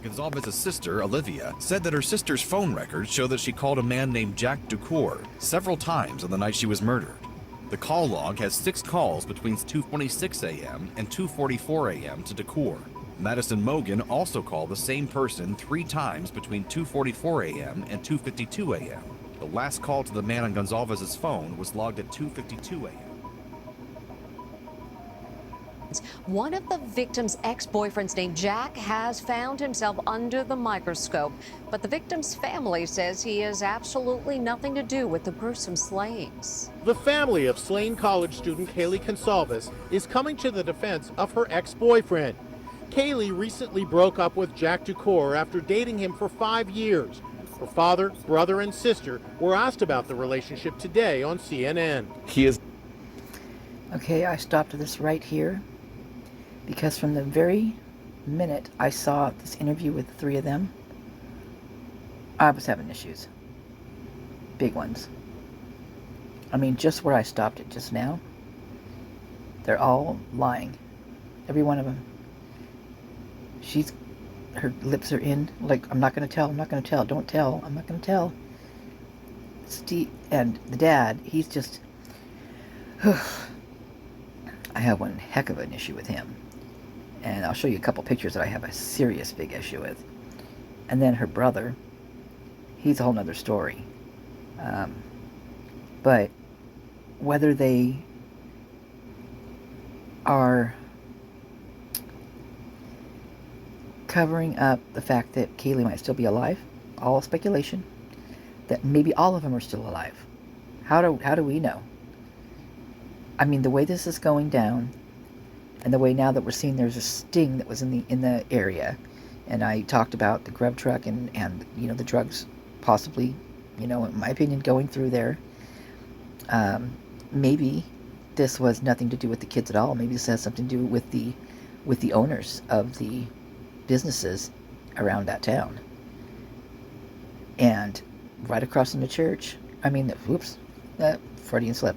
Goncalves' sister, Olivia, said that her sister's phone records show that she called a man named Jack Ducour several times on the night she was murdered. The call log has 6 calls between 2:26 a.m. and 2:44 a.m. to Ducour. Madison Mogan also called the same person 3 times between 2:44 a.m. and 2:52 a.m. The last call to the man on Goncalves' phone was logged at 2:52 a.m. One of the victim's ex-boyfriends named Jack has found himself under the microscope, but the victim's family says he has absolutely nothing to do with the gruesome slayings. The family of slain college student Kaylee Goncalves is coming to the defense of her ex-boyfriend. Kaylee recently broke up with Jack Ducour after dating him for 5 years. Her father, brother, and sister were asked about the relationship today on CNN. Okay, I stopped this right here because from the very minute I saw this interview with the 3 of them, I was having issues. Big ones. I mean, just where I stopped it just now, they're all lying. Every one of them. Her lips are in, like, I'm not going to tell, I'm not going to tell, don't tell, I'm not going to tell. Steve, and the dad, he's just, I have one heck of an issue with him. And I'll show you a couple pictures that I have a serious big issue with. And then her brother, he's a whole nother story. But whether they are covering up the fact that Kaylee might still be alive, all speculation, that maybe all of them are still alive. How do we know? I mean, the way this is going down, and the way now that we're seeing there's a sting that was in the area, and I talked about the grub truck and you know, the drugs possibly, you know, in my opinion, going through there. Maybe this was nothing to do with the kids at all. Maybe this has something to do with the owners of the businesses around that town. And right across from the church, I mean, Freudian slip.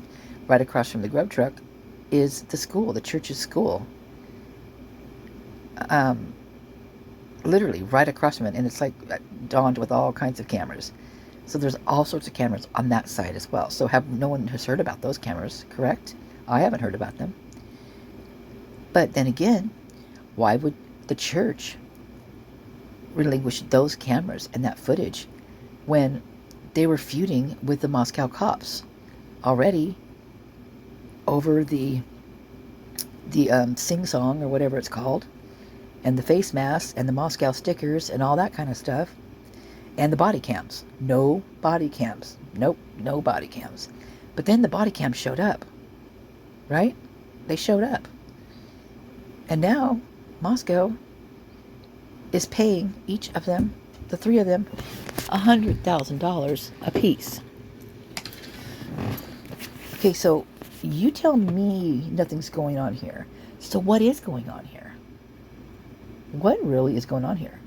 Right across from the grub truck is the school, the church's school. Literally right across from it, and it's like dawned with all kinds of cameras. So there's all sorts of cameras on that side as well. So no one has heard about those cameras, correct? I haven't heard about them. But then again, why would the church relinquish those cameras and that footage when they were feuding with the Moscow cops already over the sing-song or whatever it's called, and the face masks and the Moscow stickers and all that kind of stuff, and the body cams. No body cams. Nope, no body cams. But then the body cams showed up, right? They showed up. And now Moscow is paying each of them, the 3 of them, $100,000 a piece. Okay, so you tell me nothing's going on here. So what is going on here? What really is going on here?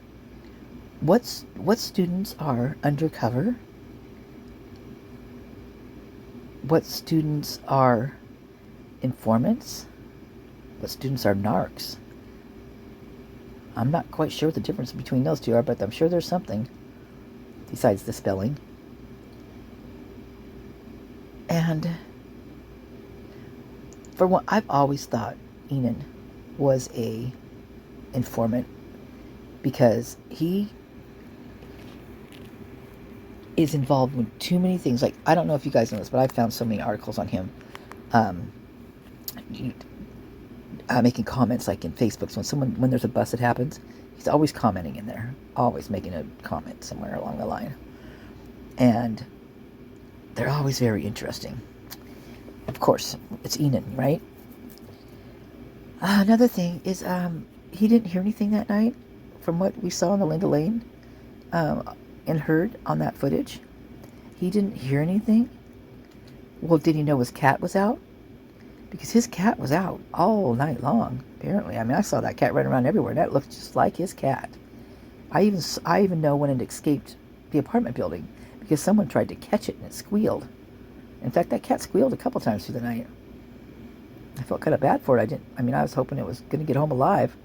What students are undercover? What students are informants? What students are narcs? I'm not quite sure what the difference between those two are, but I'm sure there's something besides the spelling. And for one, I've always thought Enan was a informant because he is involved with too many things. Like, I don't know if you guys know this, but I've found so many articles on him making comments, like in Facebook. So when there's a bust that happens, he's always commenting in there, always making a comment somewhere along the line, and they're always very interesting. Of course, it's Enan, right? Another thing is, he didn't hear anything that night from what we saw in the Linda Lane and heard on that footage. He didn't hear anything. Well, did he know his cat was out? Because his cat was out all night long, apparently. I mean, I saw that cat running around everywhere. That looked just like his cat. I even know when it escaped the apartment building because someone tried to catch it and it squealed. In fact, that cat squealed a couple times through the night. I felt kind of bad for it. I was hoping it was going to get home alive.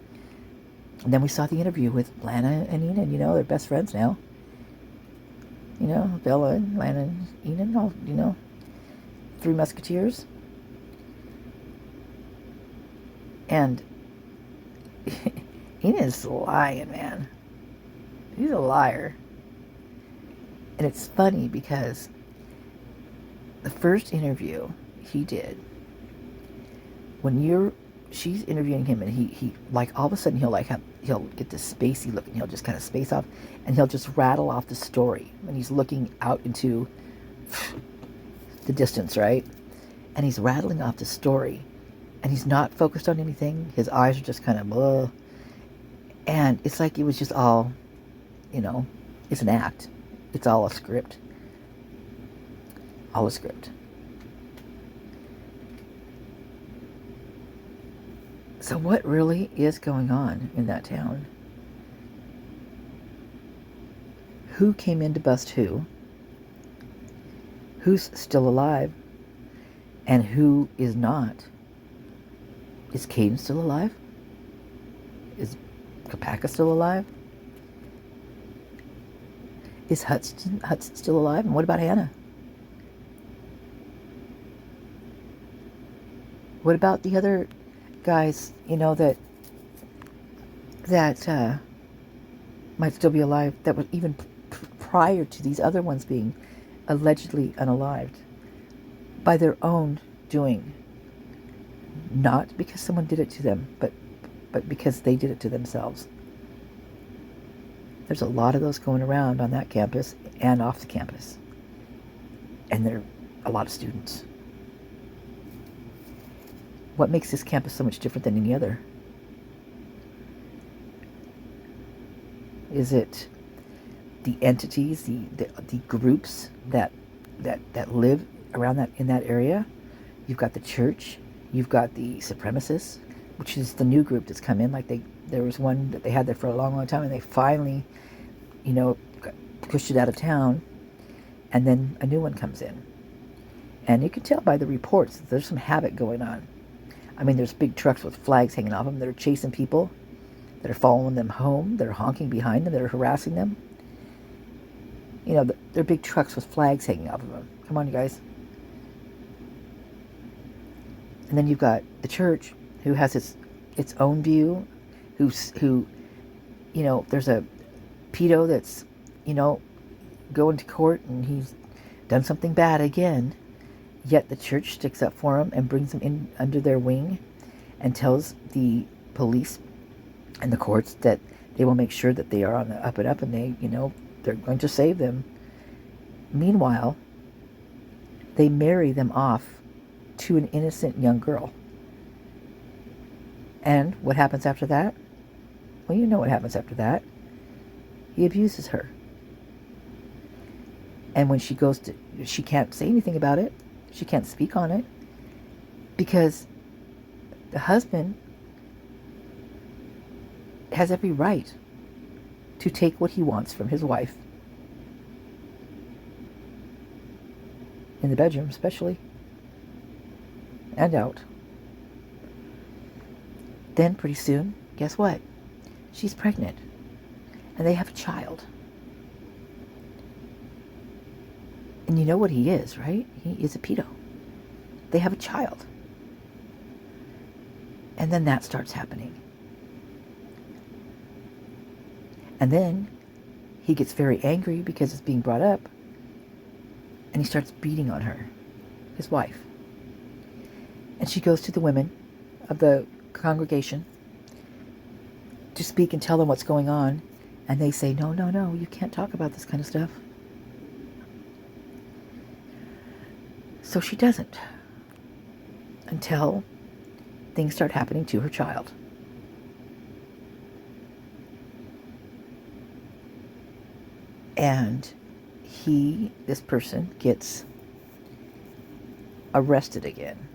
And then we saw the interview with Lana and Enid. You know, they're best friends now. You know, Bella and Lana and Enid, all, you know, three musketeers. And Enid's lying, man. He's a liar. And it's funny because the first interview he did, when she's interviewing him, and he like all of a sudden he'll get this spacey look, and he'll just kind of space off, and he'll just rattle off the story when he's looking out into the distance, right? And he's rattling off the story, and he's not focused on anything. His eyes are just kind of blah, and it's like it was just all, you know, it's an act. It's all a script. All a script. So what really is going on in that town? Who came in to bust who? Who's still alive? And who is not? Is Caden still alive? Is Kapaka still alive? Is Hudson still alive? And what about Hannah? What about the other guys, you know, that might still be alive, that was even prior to these other ones being allegedly unalived by their own doing? Not because someone did it to them, but because they did it to themselves. There's a lot of those going around on that campus and off the campus. And there are a lot of students. What makes this campus so much different than any other? Is it the entities, the groups that live around that, in that area? You've got the church, you've got the supremacists, which is the new group that's come in. Like there was one that they had there for a long, long time, and they finally, you know, pushed it out of town, and then a new one comes in. And you can tell by the reports that there's some havoc going on. I mean, there's big trucks with flags hanging off them that are chasing people, that are following them home, that are honking behind them, that are harassing them. You know, they're big trucks with flags hanging off of them. Come on, you guys. And then you've got the church, who has its own view, who, you know, there's a pedo that's, you know, going to court, and he's done something bad again. Yet the church sticks up for him and brings him in under their wing and tells the police and the courts that they will make sure that they are on the up and up, and they, you know, they're going to save them. Meanwhile, they marry them off to an innocent young girl. And what happens after that? Well, you know what happens after that. He abuses her. And when she goes to, she can't say anything about it. She can't speak on it because the husband has every right to take what he wants from his wife. In the bedroom, especially. And out. Then pretty soon, guess what? She's pregnant. And they have a child. And you know what he is, right? He is a pedo. They have a child. And then that starts happening. And then he gets very angry because it's being brought up. And he starts beating on her, his wife. And she goes to the women of the congregation to speak and tell them what's going on. And they say, no, you can't talk about this kind of stuff. So she doesn't, until things start happening to her child. And this person gets arrested again.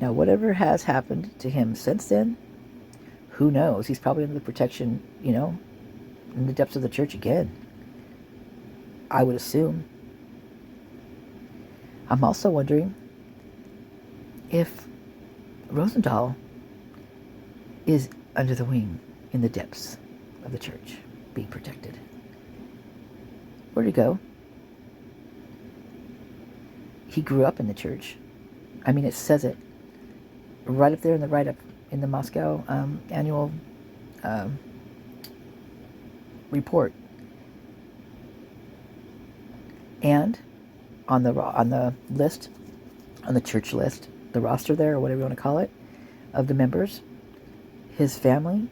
Now, whatever has happened to him since then, who knows? He's probably under the protection, you know, in the depths of the church again. I would assume. I'm also wondering if Rosendahl is under the wing in the depths of the church, being protected. Where'd he go? He grew up in the church. I mean, it says it right up there in the write-up in the Moscow annual report. And on the list, on the church list, the roster there, or whatever you want to call it, of the members, his family,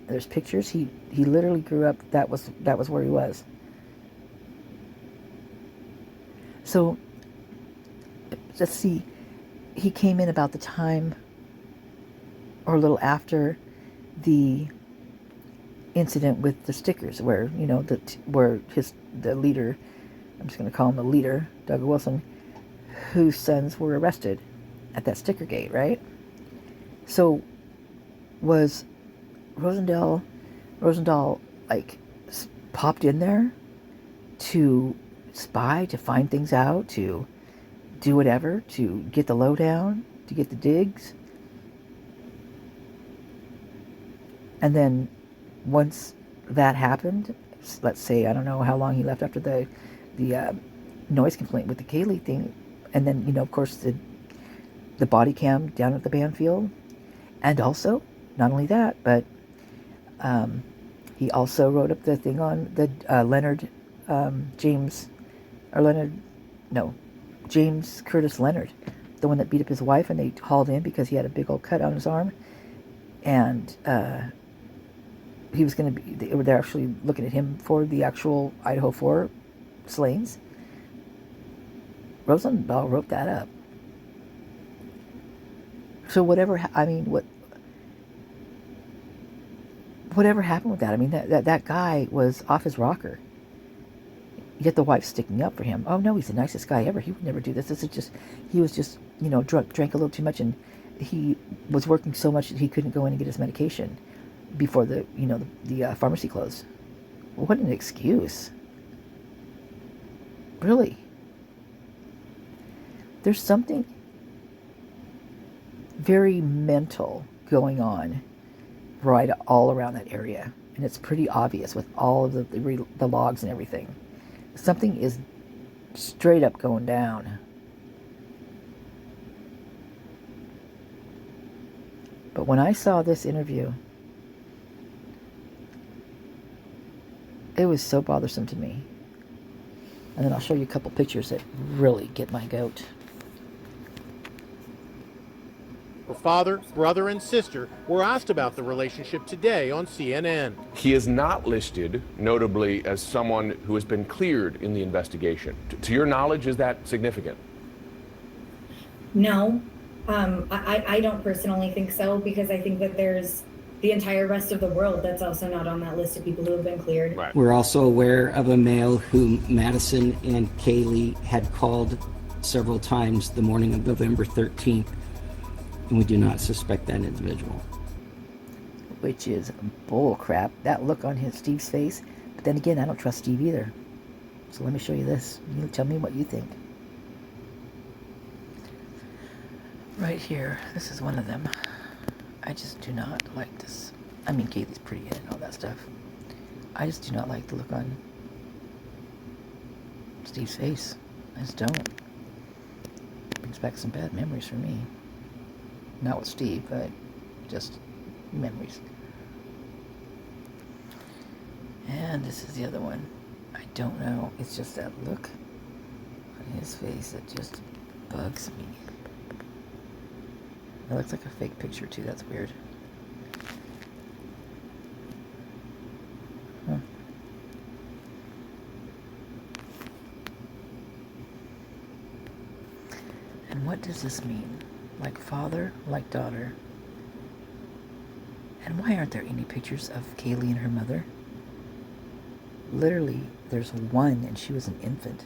there's pictures. He literally grew up. That was where he was. So let's see. He came in about the time, or a little after, the incident with the stickers, where the leader, I'm just going to call him the leader, Doug Wilson, whose sons were arrested at that sticker gate, right? So was Rosendahl like popped in there to spy, to find things out, to do whatever, to get the lowdown, to get the digs? And then once that happened, let's say, I don't know how long he left after the noise complaint with the Kaylee thing, and then, of course, the body cam down at the band field. And also, not only that, but he also wrote up the thing on the James Curtis Leonard, the one that beat up his wife, and they hauled in because he had a big old cut on his arm. And he was going to be, they're actually looking at him for the actual Idaho 4 slayings. Rosendahl wrote that up. So whatever happened with that, I mean, that guy was off his rocker. Yet the wife sticking up for him. Oh no, he's the nicest guy ever. He would never do this. He was just, drank a little too much, and he was working so much that he couldn't go in and get his medication before the pharmacy closed. What an excuse. Really. There's something very mental going on right all around that area, and it's pretty obvious with all of the logs and everything. Something is straight up going down. But when I saw this interview, it was so bothersome to me. And then I'll show you a couple pictures that really get my goat. Her father, brother, and sister were asked about the relationship today on CNN. He is not listed, notably, as someone who has been cleared in the investigation. To your knowledge, is that significant? No, I don't personally think so, because I think that there's the entire rest of the world that's also not on that list of people who have been cleared. Right. We're also aware of a male who Madison and Kaylee had called several times the morning of November 13th, and we do not suspect that individual. Which is bull crap. That look on Steve's face. But then again, I don't trust Steve either. So let me show you this. You tell me what you think. Right here, this is one of them. I just do not like this. I mean, Kaylee's pretty in and all that stuff. I just do not like the look on Steve's face. I just don't. Brings back some bad memories for me. Not with Steve, but just memories. And this is the other one. I don't know. It's just that look on his face that just bugs me. It looks like a fake picture too. That's weird. Huh. And what does this mean? Like father, like daughter. And why aren't there any pictures of Kaylee and her mother? Literally, there's one, and she was an infant.